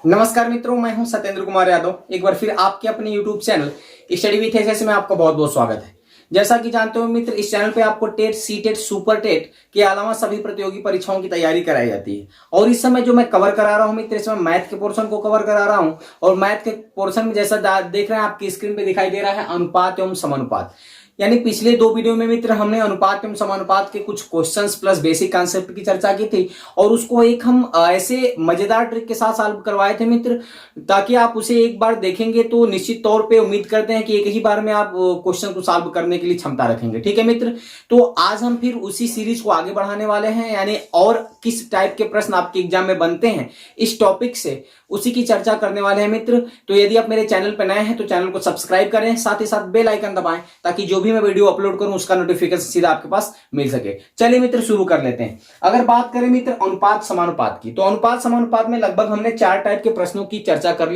नमस्कार मित्रों, मैं हूं सत्येंद्र कुमार यादव। एक बार फिर आपके अपने YouTube channel study with SS में आपका बहुत बहुत स्वागत है। जैसा कि जानते हो मित्र, इस चैनल पे आपको TET, C TET, super TET के अलावा सभी प्रतियोगी परीक्षाओं की तैयारी कराई जाती है। और इस समय जो मैं कवर करा रहा हूं मित्र, इसमें मैथ के पोर्शन को कवर करा रहा हूं। और मैथ के पोर्शन में जैसा देख रहे हैं आपकी स्क्रीन पे दिखाई दे रहा है अनुपात एवं समानुपात। यानी पिछले दो वीडियो में मित्र हमने अनुपात एवं समानुपात के कुछ क्वेश्चंस प्लस बेसिक कॉन्सेप्ट की चर्चा की थी। और उसको एक हम ऐसे मजेदार ट्रिक के साथ सॉल्व करवाए थे मित्र, ताकि आप उसे एक बार देखेंगे तो निश्चित तौर पे उम्मीद करते हैं कि एक ही बार में आप क्वेश्चन को सॉल्व करने के लिए क्षमता रखेंगे। ठीक है मित्र, तो आज हम फिर उसी सीरीज को आगे बढ़ाने वाले हैं, यानी और किस टाइप के प्रश्न आपके एग्जाम में बनते हैं इस टॉपिक से उसी की चर्चा करने वाले हैं मित्र। तो यदि आप मेरे चैनल पर नए हैं तो चैनल को सब्सक्राइब करें, साथ ही साथ बेल आइकन दबाएं, ताकि जो भी मैं वीडियो अपलोड करूं उसका नोटिफिकेशन सीधा आपके पास मिल सके। चलिए मित्र शुरू कर लेते हैं। अगर बात करें मित्र अनुपात समानुपात की, तो अनुपात समानुपात में लगभग हमने 4 टाइप के प्रश्नों की चर्चा कर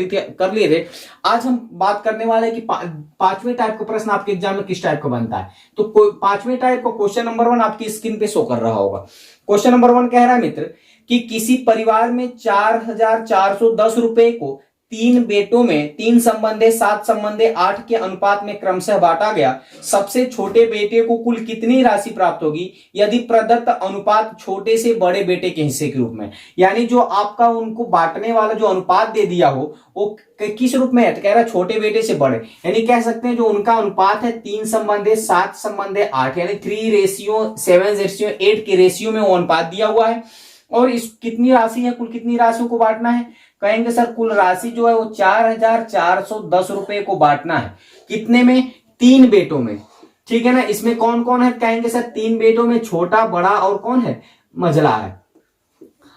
लिए थे। आज हम बात करने वाले हैं कि पांचवें टाइप का प्रश्न आपके एग्जाम में किस टाइप का बनता है। तो पांचवें टाइप का क्वेश्चन नंबर 1 आपकी स्क्रीन पे शो कर रहा होगा। क्वेश्चन नंबर 1 कह रहा है मित्र कि किसी परिवार में 4,410 रुपए को 3 बेटों में 3 संबंधे 7 संबंधे 8 के अनुपात में क्रमशः बांटा गया। सबसे छोटे बेटे को कुल कितनी राशि प्राप्त होगी यदि प्रदत्त अनुपात छोटे से बड़े बेटे के हिस्से के रूप में। यानी जो आपका उनको बांटने वाला जो अनुपात दे दिया हो वो किस रूप में है, तो कह रहा है छोटे बेटे से बड़े। यानी कह सकते हैं जो उनका अनुपात है 3 संबंधे 7 संबंधे 8, यानी 3:7:8 के रेशियो में वो अनुपात दिया हुआ है। और इस कितनी राशि है, कुल कितनी राशियों को बांटना है, कहेंगे सर कुल राशि जो है वो 4,410 रुपए को बांटना है। कितने में, 3 बेटों में। ठीक है ना, इसमें कौन कौन है, कहेंगे सर 3 बेटों में छोटा, बड़ा और कौन है, मझला है।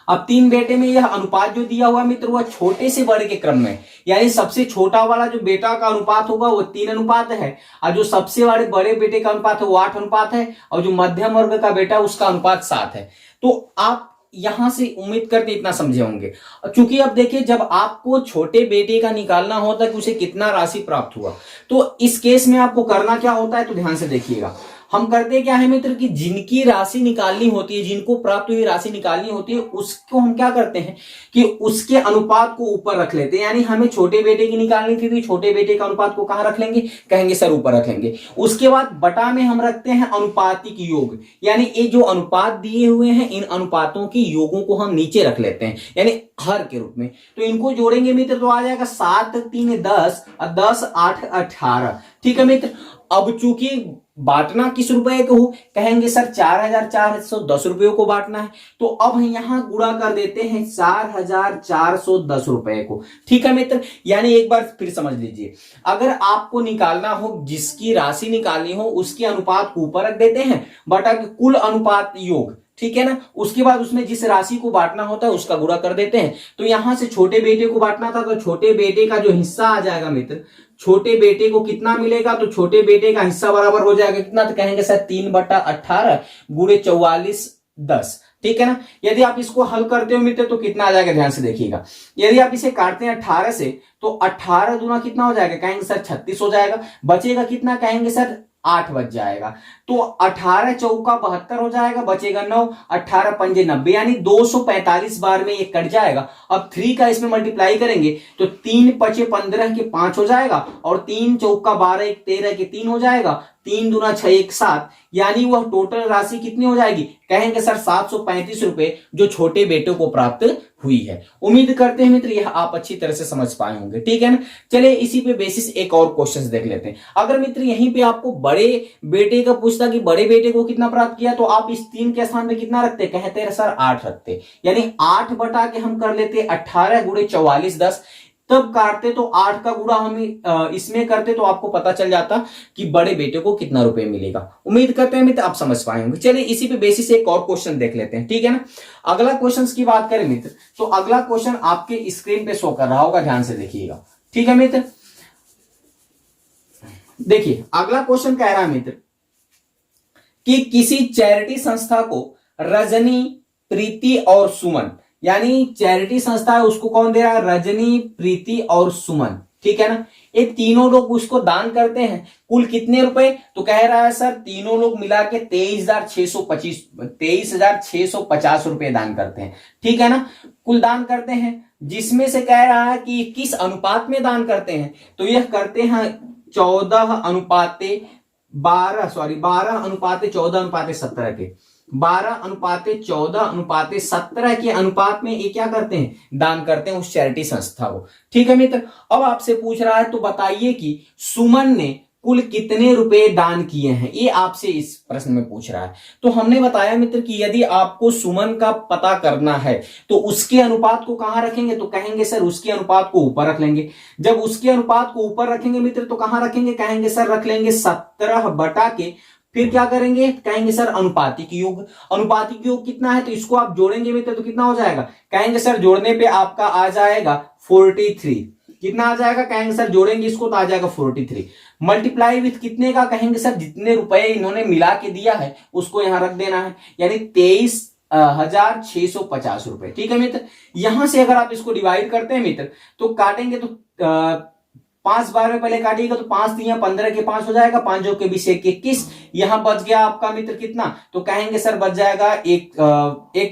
अब 3 बेटे में यह अनुपात जो दिया हुआ मित्र वह छोटे से बड़े के क्रम में, यानी सबसे छोटा वाला जो बेटा का अनुपात होगा वो 3 अनुपात है, और जो सबसे बड़े बेटे का अनुपात है वो 8 अनुपात है, और जो मध्यम वर्ग का बेटा उसका अनुपात 7 है। तो आप यहां से उम्मीद करते इतना समझे होंगे। क्योंकि अब देखिए जब आपको छोटे बेटे का निकालना होता है कि उसे कितना राशि प्राप्त हुआ, तो इस केस में आपको करना क्या होता है, तो ध्यान से देखिएगा। हम करते क्या है मित्र कि जिनकी राशि निकालनी होती है, जिनको प्राप्त हुई राशि निकालनी होती है, उसको हम क्या करते हैं कि उसके अनुपात को ऊपर रख लेते हैं। यानी हमें छोटे बेटे की निकालनी थी तो छोटे बेटे का अनुपात को कहां रख लेंगे, कहेंगे सर ऊपर रखेंगे। उसके बाद बटा में हम रखते हैं अनुपातिक योग, यानी ये जो अनुपात दिए हुए हैं इन अनुपातों की योगों को हम नीचे रख लेते हैं, यानी हर के रूप में। तो इनको जोड़ेंगे मित्र तो आ जाएगा 7 3 10 और 10 8 18। ठीक है मित्र, अब चूंकि बांटना किस रुपए को हो, कहेंगे सर 4,410 रुपयों को बांटना है, तो अब यहां गुणा कर देते हैं 4,410 रुपए को। ठीक है मित्र, यानी एक बार फिर समझ लीजिए, अगर आपको निकालना हो, जिसकी राशि निकालनी हो उसके अनुपात को ऊपर रख देते हैं, बटा कुल अनुपात योग। ठीक है ना, उसके बाद उसमें जिस राशि को बांटना होता है उसका गुणा कर देते हैं। तो यहां से छोटे बेटे को बांटना था तो छोटे बेटे का जो हिस्सा आ जाएगा मित्र, छोटे बेटे को कितना मिलेगा, तो छोटे बेटे का हिस्सा बराबर हो जाएगा कितना, तो कहेंगे सर 3/18 गुणे 44/10। ठीक है ना, यदि आप इसको हल करते हो मित्र तो कितना आ जाएगा, ध्यान से देखिएगा। यदि आप इसे काटते हैं 18 से तो 18 दूना कितना हो जाएगा, कहेंगे सर 36 हो जाएगा। बचेगा कितना, कहेंगे सर 8 बच जाएगा। तो 18 चौका 72 हो जाएगा, बचेगा 9, 18 पंजे 90, यानी 245 बार में ये कट जाएगा। अब 3 का इसमें मल्टीप्लाई करेंगे तो 3 पचे 15 के 5 हो जाएगा, और 3 चौका 12 1 13 के 3 हो जाएगा, 3 दूना 6 1 7, यानी वह टोटल राशि कितनी हो जाएगी, कहेंगे सर 735 रुपए जो छोटे बेटे को प्राप्त हुई है। उम्मीद करते हैं मित्र यह आप अच्छी तरह से समझ पाए होंगे। ठीक है ना, चलिए इसी पे बेसिस एक और क्वेश्चन देख लेते हैं। अगर मित्र यहीं पे आपको बड़े बेटे का पूछता कि बड़े बेटे को कितना प्राप्त किया, तो आप इस 3 के स्थान पे कितना रखते, कहते हैं सर 8 रखते, यानी 8 बटा के हम कर लेते 18 गुणे 44/10। तब काटते तो 8 का गुणा हम इसमें करते तो आपको पता चल जाता कि बड़े बेटे को कितना रुपए मिलेगा। उम्मीद करते हैं मित्र आप समझ पाए होंगे। चलिए इसी पे बेसिस एक और क्वेश्चन देख लेते हैं। ठीक है ना, अगला क्वेश्चन की बात करें मित्र तो अगला क्वेश्चन आपके स्क्रीन पे शो कर रहा होगा, ध्यान से देखिएगा। ठीक है मित्र, देखिए अगला क्वेश्चन कह रहा है मित्र कि किसी चैरिटी संस्था को रजनी, प्रीति और सुमन, यानी चैरिटी संस्था है उसको कौन दे रहा है, रजनी, प्रीति और सुमन। ठीक है ना। ये तीनों लोग उसको दान करते हैं, कुल कितने रुपए, तो कह रहा है सर तीनों लोग मिला के 23,650 रुपए दान करते हैं, ठीक है ना। कुल दान करते हैं, जिसमें से कह रहा है कि किस अनुपात में दान करते हैं, तो यह करते हैं 12:17 के, 12:14:17 के अनुपात में ये क्या करते हैं, दान करते हैं उस चैरिटी संस्था को, ठीक है मित्र। अब आपसे पूछ रहा है तो बताइए कि सुमन ने कुल कितने रुपए दान किए हैं, ये आपसे इस प्रश्न में पूछ रहा है। तो हमने बताया मित्र कि यदि आपको सुमन का पता करना है तो उसके अनुपात को कहां रखेंगे, तो कहेंगे सर उसके अनुपात को ऊपर रख लेंगे। जब उसके अनुपात को ऊपर रखेंगे मित्र तो कहां रखेंगे, कहेंगे सर रख लेंगे 17 बटा के, फिर क्या करेंगे, कहेंगे सर अनुपातिक योग। अनुपातिक योग कितना है, तो इसको आप जोड़ेंगे मित्र तो कितना हो जाएगा, कहेंगे सर जोड़ने पे आपका आ जाएगा 43। कितना आ जाएगा, कहेंगे सर जोड़ेंगे इसको तो आ जाएगा 43। मल्टीप्लाई विथ कितने का, कहेंगे सर जितने रुपए इन्होंने मिला के दिया है उसको यहां रख देना है, यानी 23,650 रुपए, ठीक है मित्र। यहां से अगर आप इसको डिवाइड करते हैं मित्र तो काटेंगे तो 5 बार में पहले काटिएगा तो 5 दिया 15 के 5 हो जाएगा, 5 के 20 21, यहां बच गया आपका मित्र कितना, तो कहेंगे सर बच जाएगा एक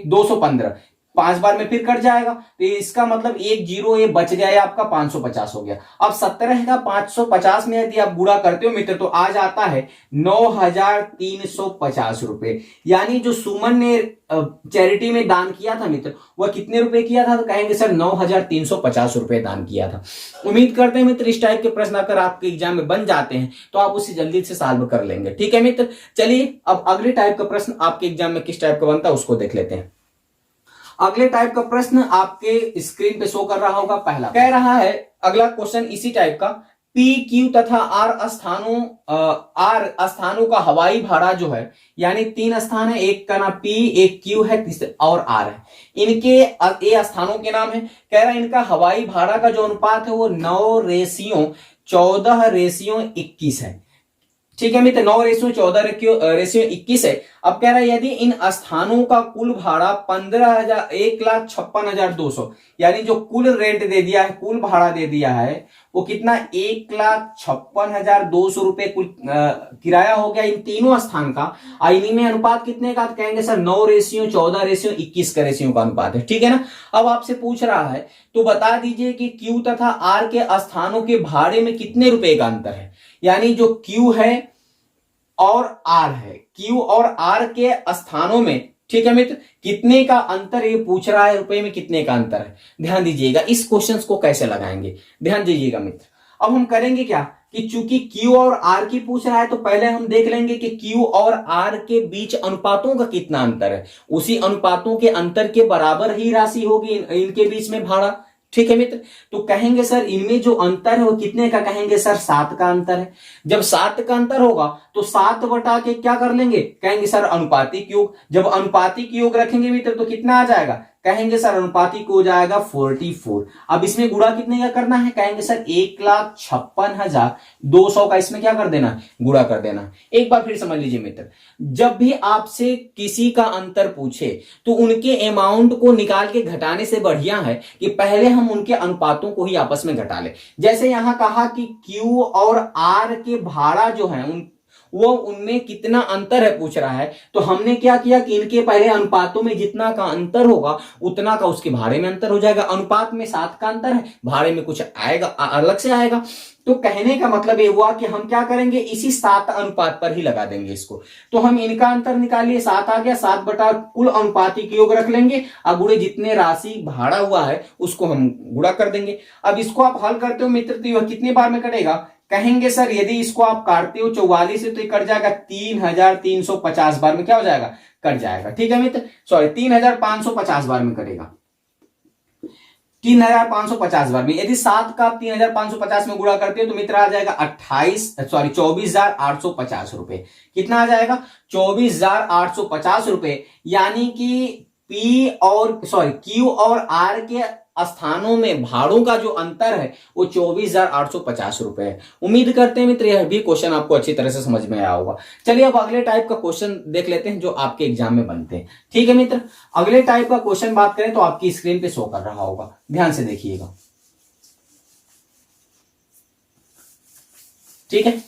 215, 5 बार में फिर कट जाएगा तो इसका मतलब 1 0 ये बच गया, ये आपका 550 हो गया। अब 17 का 550 में यदि आप गुणा करते हो मित्र तो आ जाता है 9,350 रुपए। यानी जो सुमन ने चैरिटी में दान किया था मित्र वह कितने रुपए किया था, तो कहेंगे सर 9,350 रुपए दान किया था। उम्मीद करते हैं मित्र इस टाइप के प्रश्न अगर आपके एग्जाम में बन जाते हैं तो आप उसे जल्दी से सॉल्व कर लेंगे, ठीक है मित्र। चलिए अब अगले टाइप का प्रश्न आपके एग्जाम में किस टाइप का बनता है उसको देख लेते हैं। अगले टाइप का प्रश्न आपके स्क्रीन पे शो कर रहा होगा। पहला कह रहा है, अगला क्वेश्चन इसी टाइप का, पी क्यू तथा आर स्थानों का हवाई भाड़ा जो है, यानी 3 स्थान है, एक का नाम पी, एक क्यू है और आर है, इनके ये स्थानों के नाम है। कह रहा है इनका हवाई भाड़ा का जो अनुपात है वो 9:14:21 है, ठीक है मित्र। 9:14:21 है। अब कह रहा है यदि इन स्थानों का कुल भाड़ा 1,56,200, यानी जो कुल रेंट दे दिया है, कुल भाड़ा दे दिया है वो कितना 1,56,200 रुपए कुल किराया हो गया इन तीनों स्थान का। इन्हीं में अनुपात कितने का, कहेंगे सर 9:14:21 का रेशियो का अनुपात है, ठीक है ना। अब आपसे पूछ रहा है तो बता दीजिए कि क्यू तथा आर के स्थानों के भाड़े में कितने रुपए का अंतर है, यानी जो क्यू है और आर है, क्यू और आर के स्थानों में, ठीक है मित्र, कितने का अंतर ये पूछ रहा है, रुपए में कितने का अंतर है। ध्यान दीजिएगा इस क्वेश्चंस को कैसे लगाएंगे, ध्यान दीजिएगा मित्र। अब हम करेंगे क्या कि चूंकि क्यू और आर की पूछ रहा है तो पहले हम देख लेंगे कि क्यू और आर के बीच अनुपातों का कितना अंतर है, उसी अनुपातों के अंतर के बराबर ही राशि होगी इनके बीच में भाड़ा, ठीक है मित्र। तो कहेंगे सर इनमें जो अंतर है वो कितने का, कहेंगे सर 7 का अंतर है। जब 7 का अंतर होगा तो 7 बटा के क्या कर लेंगे, कहेंगे सर अनुपातिक योग। जब अनुपातिक योग रखेंगे मित्र तो कितना आ जाएगा, कहेंगे सर अनुपातिक हो जाएगा 44। अब इसमें गुणा कितने का करना है, कहेंगे सर 1,56,200 का इसमें क्या कर देना, गुणा कर देना। एक बार फिर समझ लीजिए मित्र, जब भी आपसे किसी का अंतर पूछे तो उनके अमाउंट को निकाल के घटाने से बढ़िया है कि पहले हम उनके अनुपातों को ही आपस में घटा ले। जैसे यहां कहा कि क्यू और आर के भाड़ा जो है वो उनमें कितना अंतर है पूछ रहा है, तो हमने क्या किया कि इनके पहले अनुपातों में जितना का अंतर होगा उतना का उसके भाड़े में अंतर हो जाएगा। अनुपात में 7 का अंतर है, भाड़े में कुछ आएगा, अलग से आएगा। तो कहने का मतलब ये हुआ कि हम क्या करेंगे, इसी 7 अनुपात पर ही लगा देंगे इसको। तो हम इनका अंतर निकालिए, 7 आ गया, 7 बटा कुल अनुपातिक योग रख लेंगे, अब गुणे जितने राशि भाड़ा हुआ है उसको हम गुणा कर देंगे। अब इसको आप हल करते हो मित्र तो यह कितने बार में कटेगा, कहेंगे सर यदि इसको आप काटते हो 44 से तो ये कट जाएगा 3,350 बार में, क्या हो जाएगा, कट जाएगा, ठीक है मित्र। सॉरी 3,550 बार में कटेगा, 3,550 बार में। यदि 7 का आप 3,550 में गुणा करते हो तो मित्र आ जाएगा 24,850 रुपए। कितना आ जाएगा, 24,850 रुपए। यानी कि क्यू और आर के स्थानों में भाड़ों का जो अंतर है वो 24,850 रुपए है। उम्मीद करते हैं मित्र यह भी क्वेश्चन आपको अच्छी तरह से समझ में आया होगा। चलिए अब अगले टाइप का क्वेश्चन देख लेते हैं जो आपके एग्जाम में बनते हैं, ठीक है मित्र। अगले टाइप का क्वेश्चन बात करें तो आपकी स्क्रीन पे शो कर रहा होगा, ध्यान से देखिएगा। ठीक है।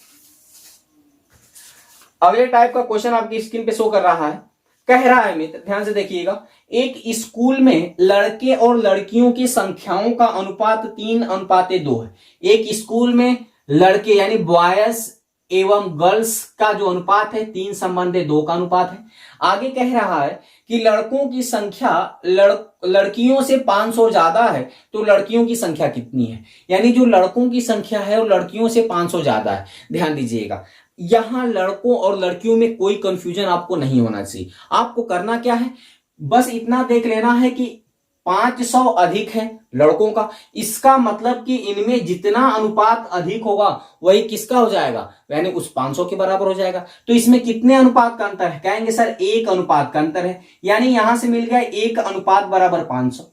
अगले टाइप का क्वेश्चन आपकी स्क्रीन पे शो कर रहा है। कह रहा है मित्र, ध्यान से देखिएगा, एक स्कूल में लड़के और लड़कियों की संख्याओं का अनुपात 3:2 है। एक स्कूल में लड़के यानी बॉयज एवं गर्ल्स का जो अनुपात है 3:2 का अनुपात है। आगे कह रहा है कि लड़कों की संख्या लड़कियों से 500 ज्यादा है, तो लड़कियों की संख्या कितनी है। यानी जो लड़कों की संख्या है वो लड़कियों से 500 ज्यादा है। ध्यान दीजिएगा, यहां लड़कों और लड़कियों में कोई कंफ्यूजन आपको नहीं होना चाहिए। आपको करना क्या है, बस इतना देख लेना है कि 500 अधिक है लड़कों का, इसका मतलब कि इनमें जितना अनुपात अधिक होगा वही किसका हो जाएगा, यानी उस 500 के बराबर हो जाएगा। तो इसमें कितने अनुपात का अंतर है, कहेंगे सर 1 अनुपात का अंतर है। यानी यहां से मिल गया 1 अनुपात बराबर 500।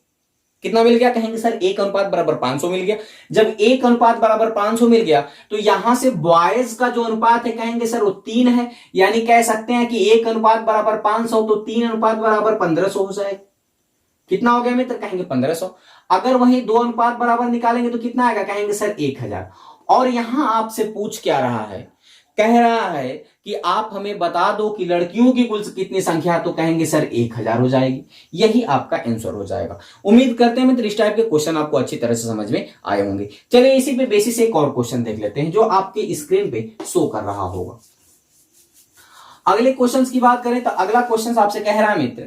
कितना मिल गया, कहेंगे सर 1 अनुपात बराबर 500 मिल गया। जब 1 अनुपात बराबर 500 मिल गया तो यहां से बॉयज का जो अनुपात है कहेंगे सर वो 3 है। यानी कह सकते हैं कि 1 अनुपात बराबर 500 तो 3 अनुपात बराबर 1500 हो जाएगा। कितना हो गया मित्र, कहेंगे 1500। अगर वही 2 अनुपात बराबर निकालेंगे तो कितना आएगा, कहेंगे सर 1000। और यहां आपसे पूछ क्या रहा है, कह रहा है कि आप हमें बता दो कि लड़कियों की कुल कितनी संख्या है, तो कहेंगे सर 1000 हो जाएगी। यही आपका आंसर हो जाएगा। उम्मीद करते हैं मित्र इस टाइप के क्वेश्चन आपको अच्छी तरह से समझ में आए होंगे। चलिए इसी पे बेसिस एक और क्वेश्चन देख लेते हैं जो आपके स्क्रीन पे शो कर रहा होगा। अगले क्वेश्चन की बात करें तो अगला क्वेश्चन आपसे कह रहा है मित्र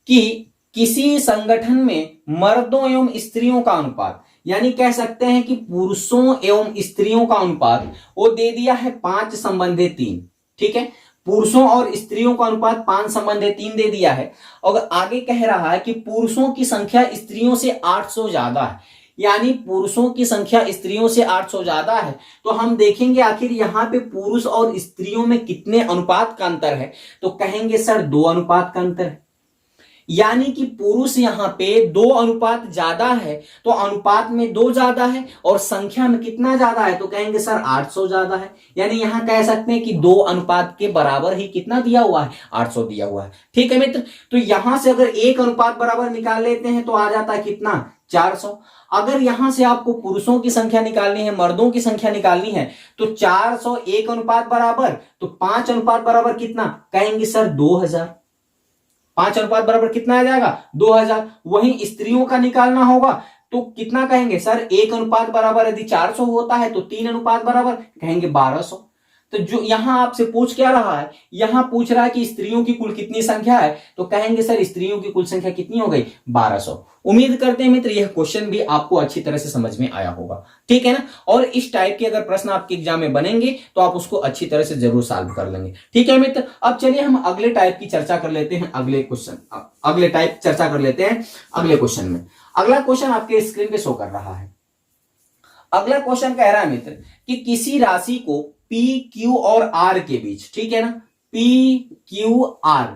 कि किसी संगठन में मर्दों एवं स्त्रियों का अनुपात, यानी कह सकते हैं कि पुरुषों एवं स्त्रियों का अनुपात वो दे दिया है 5:3। ठीक है, पुरुषों और स्त्रियों का अनुपात 5:3 दे दिया है। और आगे कह रहा है कि पुरुषों की संख्या स्त्रियों से 800 ज्यादा है, यानी पुरुषों की संख्या स्त्रियों से 800 ज्यादा है। तो हम देखेंगे आखिर यहां पे पुरुष और स्त्रियों में कितने अनुपात का अंतर है, तो कहेंगे सर 2 अनुपात का अंतर है। यानी कि पुरुष यहां पे 2 अनुपात ज्यादा है, तो अनुपात में 2 ज्यादा है और संख्या में कितना ज्यादा है, तो कहेंगे सर 800 ज्यादा है। यानी यहां कह सकते हैं कि 2 अनुपात के बराबर ही कितना दिया हुआ है, 800 दिया हुआ है। ठीक है मित्र, तो यहां से अगर 1 अनुपात बराबर निकाल लेते हैं तो आ जाता है कितना, 400। अगर यहां से आपको पुरुषों की संख्या निकालनी है, मर्दों की संख्या निकालनी है, तो 400 1 अनुपात बराबर तो 5 अनुपात बराबर कितना, कहेंगे सर 2000। 5 अनुपात बराबर कितना आ जाएगा, 2000। वहीं स्त्रियों का निकालना होगा तो कितना कहेंगे सर, 1 अनुपात बराबर यदि 400 होता है तो 3 अनुपात बराबर कहेंगे 1200। तो जो यहां आपसे पूछ क्या रहा है, यहां पूछ रहा है कि स्त्रियों की कुल कितनी संख्या है, तो कहेंगे सर स्त्रियों की कुल संख्या कितनी हो गई, 1200। उम्मीद करते हैं मित्र यह क्वेश्चन भी आपको अच्छी तरह से समझ में आया होगा। ठीक है ना, और इस टाइप के अगर प्रश्न आपके एग्जाम में बनेंगे तो आप उसको अच्छी तरह से जरूर सॉल्व कर लेंगे। ठीक है मित्र, अब चलिए हम अगले टाइप की चर्चा कर लेते हैं। अगले टाइप चर्चा कर लेते हैं अगले क्वेश्चन में। अगला क्वेश्चन आपके स्क्रीन पे शो कर रहा है। अगला क्वेश्चन कह रहा है मित्र कि किसी राशि को पी क्यू और आर के बीच, ठीक है ना, पी क्यू आर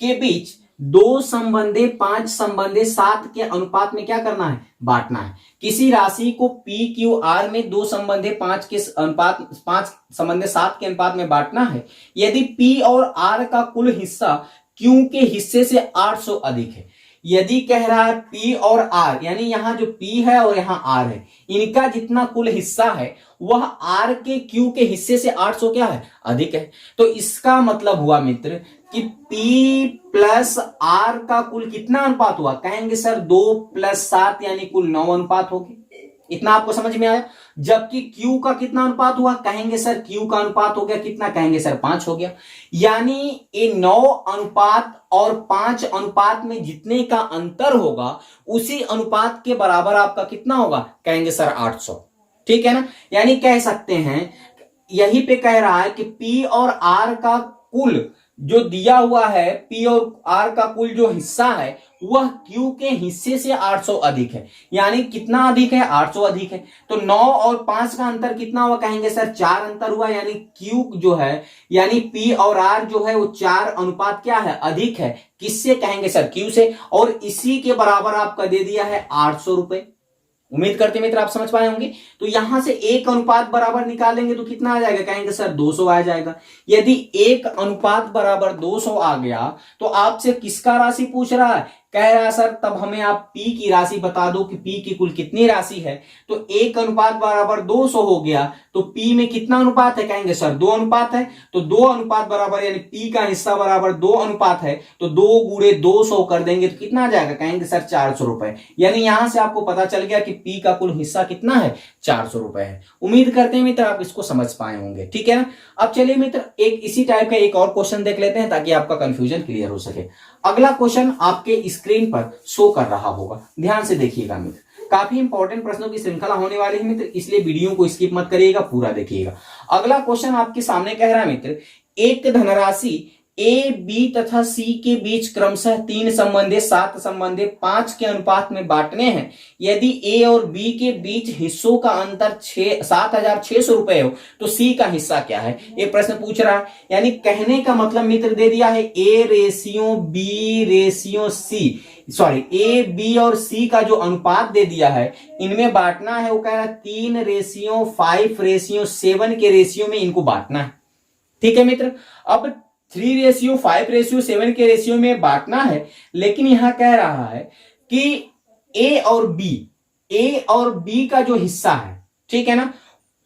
के बीच 2:5:7 के अनुपात में क्या करना है, बांटना है। किसी राशि को पी क्यू आर में 2:5 के अनुपात 5:7 के अनुपात में बांटना है यदि पी और आर का कुल हिस्सा क्यू के हिस्से से 800 अधिक है। यदि कह रहा है पी और आर, यानी यहां जो पी है और यहां आर है, इनका जितना कुल हिस्सा है वह आर के क्यू के हिस्से से 800 क्या है, अधिक है। तो इसका मतलब हुआ मित्र कि P प्लस आर का कुल कितना अनुपात हुआ, कहेंगे सर 2 + 7 यानी कुल 9 अनुपात हो गए। इतना आपको समझ में आया। जबकि Q का कितना अनुपात हुआ, कहेंगे सर Q का अनुपात हो गया कितना, कहेंगे सर 5 हो गया। यानी ये 9 अनुपात और 5 अनुपात में जितने का अंतर होगा उसी अनुपात के बराबर आपका कितना होगा, कहेंगे सर 800। ठीक है ना, यानी कह सकते हैं यहीं पे कह रहा है कि P और R का कुल जो दिया हुआ है, P और R का कुल जो हिस्सा है वह Q के हिस्से से 800 अधिक है। यानी कितना अधिक है, 800 अधिक है। तो 9 और 5 का अंतर कितना हुआ, कहेंगे सर 4 अंतर हुआ। यानी Q जो है, यानी P और R जो है वो 4 अनुपात क्या है, अधिक है। किससे, कहेंगे सर Q से। और इसी के बराबर आपका दे दिया है 800 रुपए। उम्मीद करते मित्र आप समझ पाए होंगे। तो यहां से 1 अनुपात बराबर निकालेंगे तो कितना आ जाएगा, कहेंगे सर 200 आ जाएगा। यदि 1 अनुपात बराबर 200 आ गया तो आपसे किसका राशि पूछ रहा है, कह रहा सर तब हमें आप P की राशि बता दो कि P की कुल कितनी राशि है। तो 1 अनुपात बराबर 200 हो गया, तो P में कितना अनुपात है, कहेंगे सर 2 अनुपात है, तो 2 अनुपात बराबर यानी P का हिस्सा बराबर 2 अनुपात है, तो 2 गुणे 200 कर देंगे तो कितना आ जाएगा, कहेंगे सर 400 रुपए। यानी यहां से आपको पता चल गया कि P का कुल हिस्सा कितना है, 400 रुपए है। उम्मीद करते हैं मित्र आप इसको समझ पाए होंगे, ठीक है ना। अब चलिए मित्र एक इसी टाइप का एक और क्वेश्चन देख लेते हैं ताकि आपका कंफ्यूजन क्लियर हो सके। अगला क्वेश्चन आपके स्क्रीन पर शो कर रहा होगा, ध्यान से देखिएगा मित्र। काफी इंपॉर्टेंट प्रश्नों की श्रृंखला होने वाली है मित्र, इसलिए वीडियो को स्किप मत करिएगा, पूरा देखिएगा। अगला क्वेश्चन आपके सामने कह रहा है मित्र, एक धनराशि ए बी तथा सी के बीच क्रमशः 3 संबंधे 7 संबंधे 5 के अनुपात में बांटने हैं। यदि ए और बी के बीच हिस्सों का अंतर 7,600 रुपए हो तो सी का हिस्सा क्या है, ये प्रश्न पूछ रहा है। यानी कहने का मतलब मित्र दे दिया है A ratio B ratio C, sorry A B और सी का जो अनुपात दे दिया है इनमें बांटना है। वो कह रहा है 3:5:7 के रेशियो में इनको बांटना है, ठीक है मित्र। अब 3:5:7 के रेशियो में बांटना है, लेकिन यहां कह रहा है कि ए और बी का जो हिस्सा है, ठीक है ना,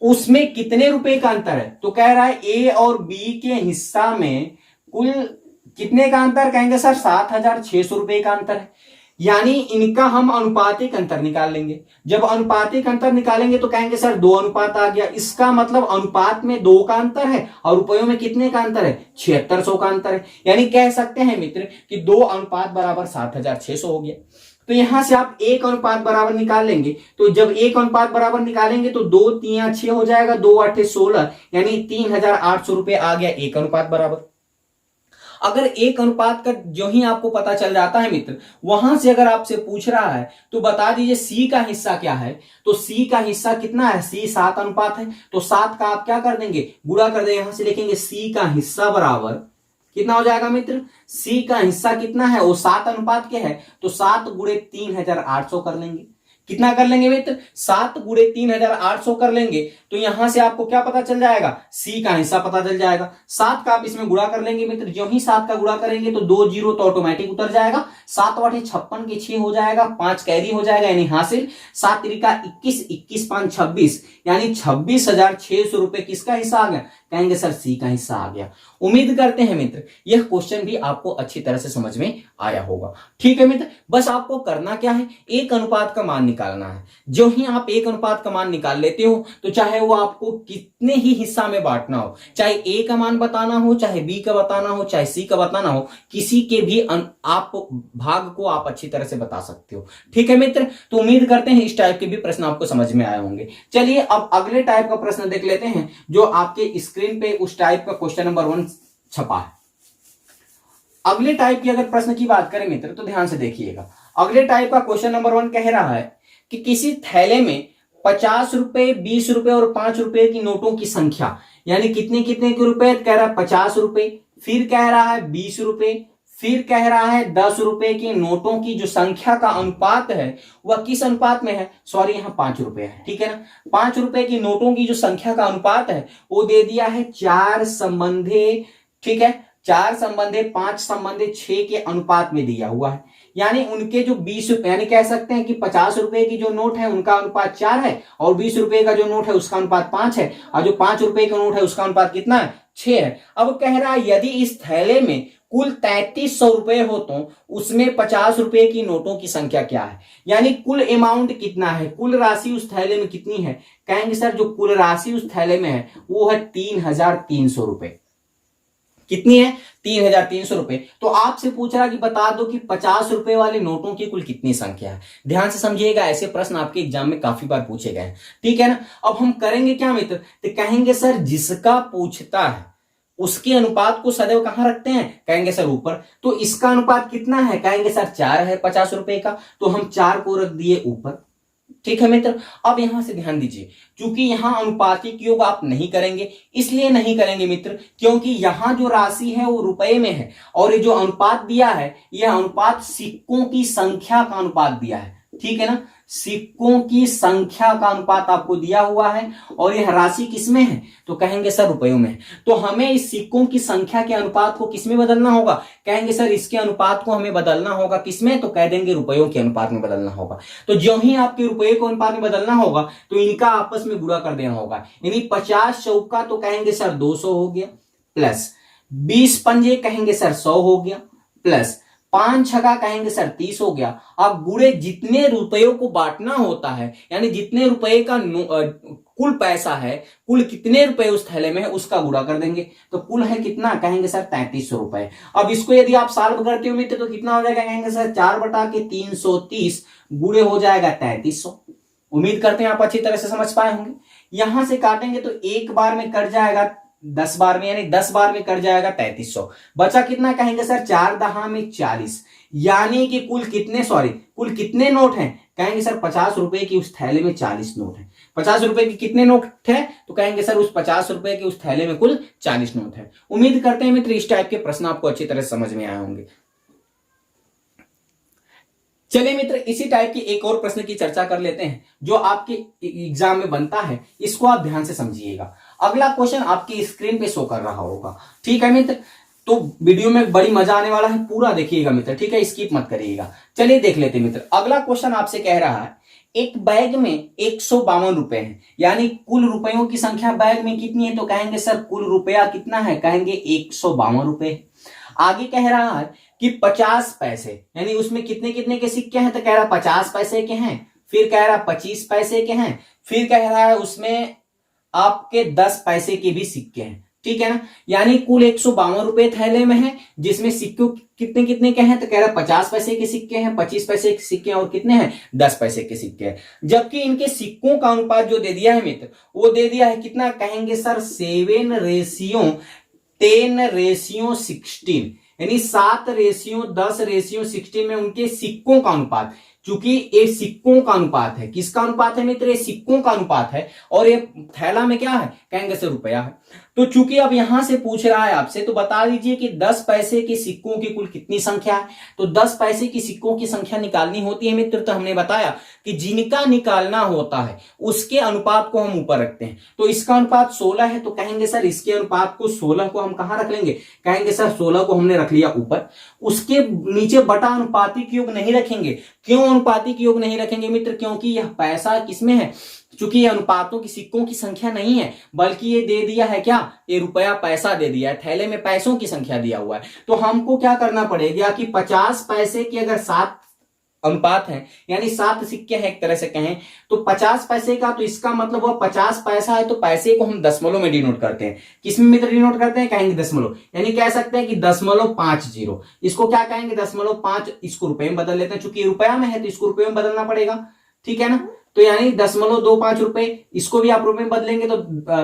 उसमें कितने रुपए का अंतर है। तो कह रहा है ए और बी के हिस्सा में कुल कितने का अंतर, कहेंगे सर 7,600 रुपए का अंतर है। यानी इनका हम अनुपातिक अंतर निकाल लेंगे। जब अनुपातिक अंतर निकालेंगे तो कहेंगे सर 2 अनुपात आ गया। इसका मतलब अनुपात में 2 का अंतर है और रुपयों में कितने का अंतर है, 7600 का अंतर है। यानी कह सकते हैं मित्र कि 2 अनुपात बराबर 7,600 हो गया। तो यहां से आप 1 अनुपात बराबर निकाल लेंगे। तो जब 1 अनुपात बराबर निकालेंगे तो 2 3 6 हो जाएगा, 2 8 16, यानी 3,800 रुपए आ गया 1 अनुपात बराबर। अगर 1 अनुपात का जो ही आपको पता चल जाता है मित्र, वहां से अगर आपसे पूछ रहा है तो बता दीजिए सी का हिस्सा क्या है। तो सी का हिस्सा कितना है, सी 7 अनुपात है, तो 7 का आप क्या कर देंगे, गुणा कर देंगे। यहां से लिखेंगे सी का हिस्सा बराबर कितना हो जाएगा मित्र, सी का हिस्सा कितना है, वो 7 अनुपात के है, तो 7 गुणे 3,800 कर लेंगे। कितना कर लेंगे मित्र, 7 गुणे 3,800 कर लेंगे। तो यहां से आपको क्या पता चल जाएगा, सी का हिस्सा पता चल जाएगा। 7 का आप इसमें गुणा कर लेंगे मित्र, जो ही 7 का गुणा करेंगे तो 2 जीरो तो ऑटोमेटिक उतर जाएगा। 7 8 56 के 6 हो जाएगा, 5 कैरी हो जाएगा यानी हासिल। 7 त्रिका 21, 21 5 26, यानी 26,600 रुपए किसका हिस्सा आ गया, कहेंगे सर सी का हिस्सा आ गया। उम्मीद करते हैं मित्र यह क्वेश्चन भी आपको अच्छी तरह से समझ में आया होगा, ठीक है मित्र। बस आपको करना क्या है, 1 अनुपात का मान निकालना है। जो ही आप 1 अनुपात का मान निकाल लेते हो तो चाहे वो आपको कितने ही हिस्सा में बांटना हो, चाहे ए का मान बताना हो, चाहे बी का बताना हो, चाहे सी का बताना हो, किसी के भी आप भाग को आप अच्छी तरह से बता सकते हो, ठीक है मित्र। तो उम्मीद करते हैं इस टाइप के भी प्रश्न आपको समझ में आए होंगे। चलिए अब अगले टाइप का प्रश्न देख लेते हैं जो आपके स्क्रीन पे उस टाइप का क्वेश्चन नंबर 1 छपा है। अगले टाइप की अगर प्रश्न की बात करें मित्र तो ध्यान से देखिएगा। अगले टाइप का क्वेश्चन नंबर 1 कह रहा है कि किसी थैले में 50 रुपए, 20 रुपए और 5 रुपए की नोटों की संख्या, यानी कितने कितने के रुपए, कह रहा है 50 रुपए, फिर कह रहा है 20 रुपए, फिर कह रहा है 10 रुपए के नोटों की जो संख्या का अनुपात है वह किस अनुपात में है, सॉरी यहां 5 रुपए है, ठीक है ना। 5 रुपए की नोटों की जो संख्या का अनुपात है वो दे दिया है 4 संबंधे, ठीक है, 4 संबंधे 5 संबंधे 6 के अनुपात में दिया हुआ है। यानी उनके जो 20 रुपए, यानी कह सकते हैं कि 50 रुपए की जो नोट है उनका अनुपात 4 है और 20 रुपए का जो नोट है उसका अनुपात 5 है और जो 5 रुपए का नोट है उसका अनुपात कितना है, 6 है। अब कह रहा है यदि इस थैले में कुल 3300 रुपए हो तो उसमें 50 रुपए की नोटों की संख्या क्या है, यानी कुल अमाउंट कितना है, कुल राशि उस थैले में कितनी है। कहेंगे सर जो कुल राशि उस थैले में है वो है 3,300 रुपए। कितनी है, 3,300 रुपए। तो आपसे पूछ रहा कि बता दो कि 50 रुपए वाले नोटों की कुल कितनी संख्या है। ध्यान से समझिएगा, ऐसे प्रश्न आपके एग्जाम में काफी बार पूछे गए हैं, ठीक है ना। अब हम करेंगे क्या मित्र, तो कहेंगे सर जिसका पूछता है उसके अनुपात को सदैव कहां रखते हैं, कहेंगे सर ऊपर। तो इसका अनुपात कितना है, कहेंगे सर 4 है 50 रुपए का, तो हम 4 को रख दिए ऊपर, ठीक है मित्र। अब यहां से ध्यान दीजिए, क्योंकि यहां अनुपातिक योग आप नहीं करेंगे, इसलिए नहीं करेंगे मित्र क्योंकि यहां जो राशि है वो रुपए में है और ये जो अनुपात दिया है यह अनुपात सिक्कों की संख्या का अनुपात दिया है, ठीक है ना। सिक्कों की संख्या का अनुपात आपको दिया हुआ है और यह राशि किसमें है, तो कहेंगे सर रुपयों में है। तो हमें इस सिक्कों की संख्या के अनुपात को किसमें बदलना होगा, कहेंगे सर इसके अनुपात को हमें बदलना होगा किसमें, तो कह देंगे रुपयों के अनुपात में बदलना होगा। तो जो ही आपके रुपये के अनुपात में बदलना होगा तो इनका आपस में गुणा कर देना होगा, यानी 50 चौका तो कहेंगे सर 200 हो गया, प्लस 20 पंजे कहेंगे सर 100 हो गया, प्लस 5 छका कहेंगे सर 30 हो गया। अब गुणे जितने रुपयों को बांटना होता है, यानी जितने रुपए का कुल पैसा है, कुल कितने रुपए उस थैले में है उसका गुणा कर देंगे। तो कुल है कितना, कहेंगे सर 3300 रुपए। अब इसको यदि आप सॉल्व करते हो मित्र तो कितना हो जाएगा, कहेंगे सर 4/330 गुणे हो जाएगा 3300। उम्मीद करते हैं आप अच्छी तरह से समझ पाए होंगे। यहां से काटेंगे तो एक बार में कट जाएगा 10 बार में, यानी 10 बार में कट जाएगा 3300। बचा कितना, कहेंगे सर 4 दहा में 40, यानी कि कुल कितने नोट हैं, कहेंगे सर 50 रुपए की उस थैले में 40 नोट है। 50 रुपए की कितने नोट है, तो कहेंगे सर उस 50 रुपए के उस थैले में कुल 40 नोट है। उम्मीद करते हैं मित्र इस टाइप के प्रश्न आपको अच्छी तरह समझ में आए होंगे। चलिए मित्र इसी टाइप की एक और प्रश्न की चर्चा कर लेते हैं जो आपके एग्जाम में बनता है, इसको आप ध्यान से समझिएगा। अगला क्वेश्चन आपकी स्क्रीन पे शो कर रहा होगा, ठीक है मित्र। तो वीडियो में बड़ी मजा आने वाला है, पूरा देखिएगा मित्र, ठीक है, स्किप मत करिएगा। चलिए देख लेते हैं मित्र। अगला क्वेश्चन आपसे कह रहा है एक बैग में 152 रुपए है, यानी कुल रुपयों की संख्या बैग में कितनी है, तो कहेंगे सर कुल रुपया कितना है, कहेंगे 152 रुपए। आगे कह रहा है कि 50 पैसे, यानी उसमें कितने कितने के सिक्के हैं, तो कह रहा है 50 पैसे के हैं, फिर कह रहा है 25 पैसे के हैं, फिर कह रहा है उसमें आपके 10 पैसे के भी सिक्के हैं, ठीक है ना। यानी कुल 152 रुपए थैले में है, जिसमें सिक्के कितने कितने के हैं, तो कह रहा है 50 पैसे के सिक्के हैं, 25 पैसे के सिक्के हैं और कितने हैं, 10 पैसे के सिक्के हैं। जबकि इनके सिक्कों का अनुपात जो दे दिया है मित्र, वो दे दिया है कितना, कहेंगे सर 7:10:16, यानी 7:10:16 में उनके सिक्कों का अनुपात। चूंकि ये सिक्कों का अनुपात है, किसका अनुपात है मित्र, ये सिक्कों का अनुपात है, और ये थैला में क्या है, कहेंगे सर रुपया है। तो चूंकि अब यहां से पूछ रहा है आपसे, तो बता दीजिए कि 10 पैसे के सिक्कों की कुल कितनी संख्या है। तो 10 पैसे की सिक्कों की संख्या निकालनी होती है मित्र, तो हमने बताया कि जिनका निकालना होता है उसके अनुपात को हम ऊपर रखते हैं। तो इसका अनुपात 16 है, तो कहेंगे सर इसके अनुपात को 16 को हम कहां रख लेंगे, कहेंगे सर 16 को हमने रख लिया ऊपर। उसके नीचे बटा अनुपातिक योग नहीं रखेंगे। क्यों अनुपातिक योग नहीं रखेंगे मित्र, क्योंकि यह पैसा किसमें है, चूंकि ये अनुपातों की सिक्कों की संख्या नहीं है, बल्कि ये दे दिया है क्या, ये रुपया पैसा दे दिया है, थैले में पैसों की संख्या दिया हुआ है। तो हमको क्या करना पड़ेगा कि 50 पैसे की अगर 7 अनुपात है, यानी 7 सिक्के हैं एक तरह से कहें, तो 50 पैसे का, तो इसका मतलब वो 50 पैसा है, तो पैसे को हम दशमलव में डिनोट करते हैं। किसमें मित्र डिनोट करते हैं, कहेंगे दशमलव, यानी कह सकते हैं कि 0.50। इसको क्या कहेंगे 0.5, इसको रुपए में बदल लेते हैं, चूंकि रुपया में है तो इसको रुपए में बदलना पड़ेगा, ठीक है ना। तो यानी 0.25 रुपए, इसको भी आप रुपए में बदलेंगे तो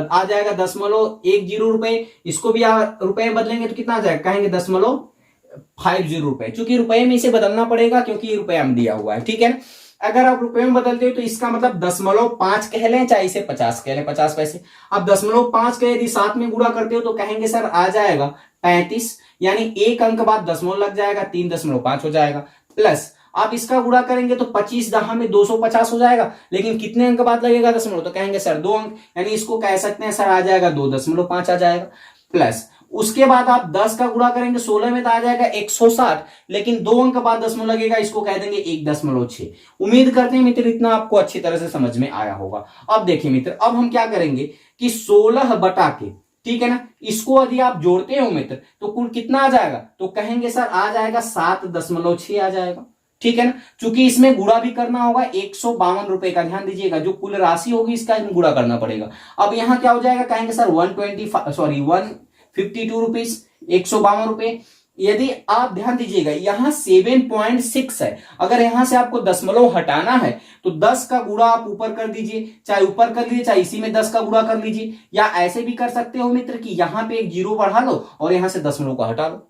आ जाएगा 0.10 रुपए, इसको भी आप रुपए में बदलेंगे तो कितना आ जाएगा, कहेंगे 0.50 रुपए। चूंकि रुपए में इसे बदलना पड़ेगा क्योंकि ये रुपया में दिया हुआ है, ठीक है ना। अगर आप रुपए में बदलते हो तो इसका मतलब 0.5 कह लें, चाहे इसे 50 कह लें, 50 पैसे। अब 0.5 का यदि 7 में गुणा करते हो तो कहेंगे सर आ जाएगा 35, यानी एक अंक बाद दशमलव लग जाएगा, 3.5 हो जाएगा, प्लस आप इसका गुणा करेंगे तो 25 दहा में 250 हो जाएगा, लेकिन कितने अंक बाद लगेगा दशमलव, तो कहेंगे सर 2 अंक, यानी इसको कह सकते हैं सर आ जाएगा 2.5 आ जाएगा, प्लस उसके बाद आप 10 का गुणा करेंगे 16 में तो आ जाएगा 160, लेकिन 2 अंक बाद दशमलव लगेगा, इसको कह देंगे 1.6। उम्मीद करते हैं मित्र इतना आपको अच्छी तरह से समझ में आया होगा। अब देखिए मित्र, अब हम क्या करेंगे कि 16 बटा के, ठीक है ना, इसको यदि आप जोड़ते हो मित्र तो कुल कितना आ जाएगा, तो कहेंगे सर आ जाएगा 7.6 आ जाएगा, ठीक है ना। चूंकि इसमें गुणा भी करना होगा 152 रुपए का, ध्यान दीजिएगा, जो कुल राशि होगी इसका गुणा करना पड़ेगा। अब यहां क्या हो जाएगा, कहेंगे सर 152 रुपीज, 152 रुपए। यदि आप ध्यान दीजिएगा यहां 7.6 है, अगर यहां से आपको दशमलव हटाना है तो 10 का गुणा आप ऊपर कर दीजिए, चाहे ऊपर कर लीजिए चाहे इसी में 10 का गुणा कर लीजिए, या ऐसे भी कर सकते हो मित्र कि यहां पे एक 0 बढ़ा लो और यहां से दशमलव को हटा लो।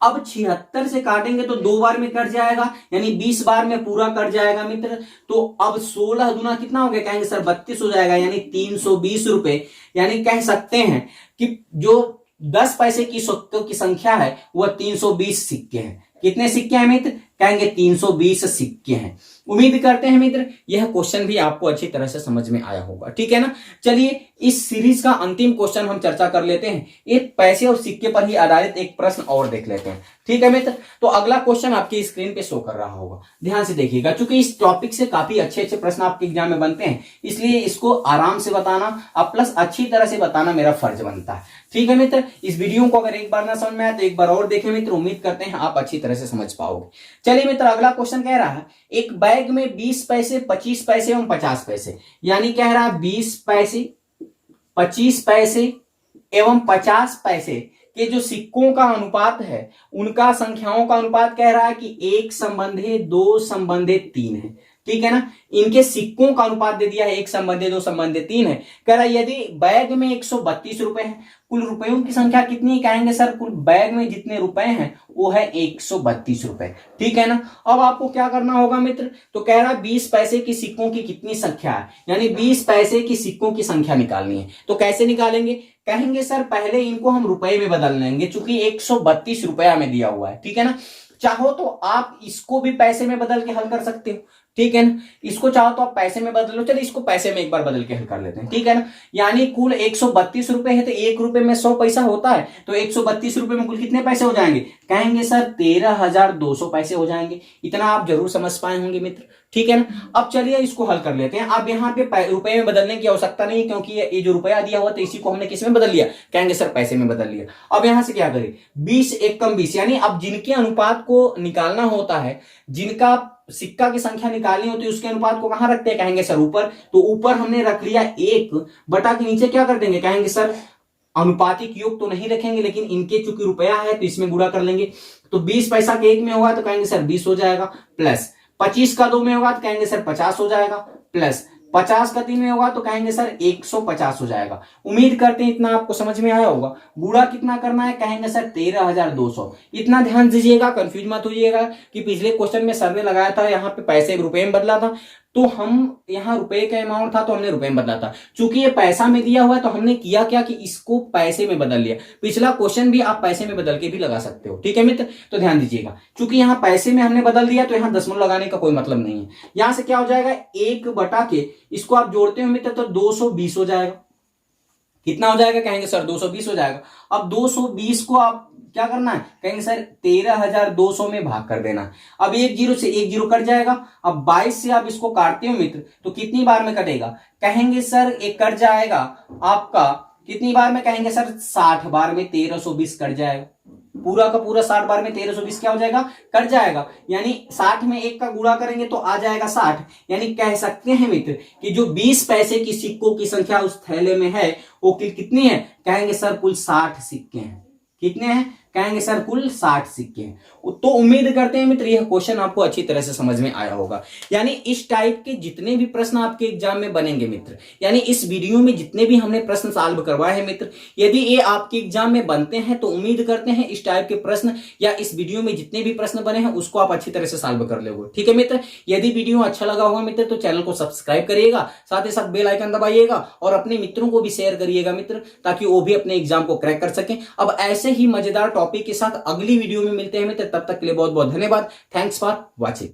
अब 76 से काटेंगे तो 2 बार में कट जाएगा, यानी 20 बार में पूरा कट जाएगा मित्र। तो अब 16 गुना कितना हो गया, कहेंगे सर 32 हो जाएगा, यानी 320 रुपए। यानी कह सकते हैं कि जो 10 पैसे की सिक्कों की संख्या है वह 320 सिक्के हैं। कितने सिक्के हैं मित्र, कहेंगे 320 सिक्के हैं। उम्मीद करते हैं मित्र यह क्वेश्चन भी आपको अच्छी तरह से समझ में आया होगा, ठीक है ना। चलिए इस सीरीज का अंतिम क्वेश्चन हम चर्चा कर लेते हैं, एक पैसे और सिक्के पर ही आधारित एक प्रश्न और देख लेते हैं, ठीक है मित्र। तो अगला क्वेश्चन आपकी स्क्रीन पे शो कर रहा होगा, ध्यान से देखिएगा। चूंकि इस टॉपिक से काफी अच्छे अच्छे प्रश्न आपके एग्जाम में बनते हैं, इसलिए इसको आराम से बताना और प्लस अच्छी तरह से बताना मेरा फर्ज बनता है, ठीक है मित्र। इस वीडियो को अगर एक बार ना समझ में आए तो एक बार और देखें मित्र, उम्मीद करते हैं आप अच्छी तरह से समझ पाओगे। चलिए मित्र अगला क्वेश्चन कह रहा है एक बैग में 20 पैसे, 25 पैसे एवं 50 पैसे, यानी कह रहा है 20 पैसे, 25 पैसे एवं 50 पैसे के जो सिक्कों का अनुपात है, उनका संख्याओं का अनुपात कह रहा है कि 1 संबंधे 2 संबंधे 3 है, ठीक है ना। इनके सिक्कों का अनुपात दे दिया है 1 संबंधे 2 संबंधे 3 है। कह रहा है यदि बैग में 132 रुपए है, कुल रुपयों की संख्या कितनी, कहेंगे सर कुल बैग में जितने रुपए हैं वो है 132 रुपए, ठीक है ना। अब आपको क्या करना होगा मित्र, तो कह रहा है 20 पैसे की सिक्कों की कितनी संख्या है, यानी 20 पैसे की सिक्कों की संख्या निकालनी है। तो कैसे निकालेंगे, कहेंगे सर पहले इनको हम रुपए में बदल लेंगे, चूंकि 132 रुपया में दिया हुआ है, ठीक है ना। चाहो तो आप इसको भी पैसे में बदल के हल कर सकते हो, ठीक है ना। इसको चाहो तो आप पैसे में बदल लो, चलिए इसको पैसे में एक बार बदल के हल कर लेते हैं, ठीक है ना। यानी कुल 132 रुपए है तो 1 रुपए में 100 पैसा होता है, तो 132 रुपए में कुल कितने पैसे हो जाएंगे, कहेंगे सर 13,200 पैसे हो जाएंगे। इतना आप जरूर समझ पाए होंगे मित्र, ठीक है ना। अब चलिए इसको हल कर लेते हैं। अब यहाँ पे रुपए में बदलने की आवश्यकता नहीं, क्योंकि ये जो रुपया दिया हुआ था इसी को हमने किस में बदल लिया, कहेंगे सर पैसे में बदल लिया। अब यहां से क्या करें, 20 एक कम 20, यानी अब जिनके अनुपात को निकालना होता है, जिनका सिक्का की संख्या निकालनी होती है उसके अनुपात को कहां रखते हैं, कहेंगे सर ऊपर। तो ऊपर हमने रख लिया 1 बटा के नीचे क्या कर देंगे, कहेंगे सर अनुपातिक योग तो नहीं रखेंगे, लेकिन इनके चूंकि रुपया है तो इसमें गुणा कर लेंगे। तो 20 पैसा के 1 में होगा तो कहेंगे सर 20 हो जाएगा, प्लस 25 का 2 में होगा तो कहेंगे सर 50 हो जाएगा, प्लस 50 का 3 में होगा तो कहेंगे सर 150 हो जाएगा। उम्मीद करते हैं इतना आपको समझ में आया होगा। गुणा कितना करना है, कहेंगे सर 13,200। इतना ध्यान दीजिएगा, कंफ्यूज मत होइएगा कि पिछले क्वेश्चन में सर ने लगाया था यहाँ पे पैसे रुपए में बदला था, तो हम यहाँ रुपए का अमाउंट था तो हमने रुपए में बदला था। चूंकि ये पैसा में दिया हुआ है तो हमने किया क्या कि इसको पैसे में बदल लिया। पिछला क्वेश्चन भी आप पैसे में बदल के भी लगा सकते हो, ठीक है मित्र। तो ध्यान दीजिएगा, चूंकि यहाँ पैसे में हमने बदल दिया तो यहाँ दशमलव लगाने का कोई मतलब नहीं है। यहां से क्या हो जाएगा, 1 बटा के इसको आप जोड़ते हो मित्र तो 220 हो जाएगा। कितना हो जाएगा, कहेंगे सर 220 हो जाएगा। अब 220 को आप क्या करना है, कहेंगे सर 13,200 में भाग कर देना। अब 1 0 से 1 0 कट जाएगा। अब 22 से आप इसको काटते हो मित्र तो कितनी बार में कटेगा, कहेंगे सर एक कट जाएगा आपका कितनी बार में, कहेंगे सर 60 बार में 1320 कट जाएगा। पूरा का पूरा 60 बार में 1320 क्या हो जाएगा, कट जाएगा। यानी 60 में 1 का गुणा करेंगे तो आ जाएगा 60। यानी कह सकते हैं मित्र कि जो 20 पैसे की सिक्कों की संख्या उस थैले में है वो कितनी है, कहेंगे सर कुल 60 सिक्के हैं। कितने हैं, कहेंगे सर कुल 60 सिक्के हैं। तो उम्मीद करते हैं मित्र यह क्वेश्चन आपको अच्छी तरह से समझ में आया होगा। यानी इस टाइप के जितने भी प्रश्न आपके एग्जाम में बनेंगे मित्र, यानी इस वीडियो में जितने भी हमने प्रश्न सॉल्व करवाए हैं मित्र, यदि ये आपके एग्जाम में बनते हैं तो उम्मीद करते हैं इस टाइप के प्रश्न या इस वीडियो में जितने भी प्रश्न बने हैं उसको आप अच्छी तरह से सॉल्व कर लोगे, ठीक है मित्र। यदि वीडियो अच्छा लगा होगा मित्र तो चैनल को सब्सक्राइब करिएगा, साथ ही साथ बेल आइकन दबाइएगा और अपने मित्रों को भी शेयर करिएगा मित्र, ताकि वो भी अपने एग्जाम को क्रैक कर सकें। अब ऐसे ही मजेदार टॉपिक के साथ अगली वीडियो में मिलते हैं मित्र, तब तक के लिए बहुत बहुत धन्यवाद। Thanks for watching.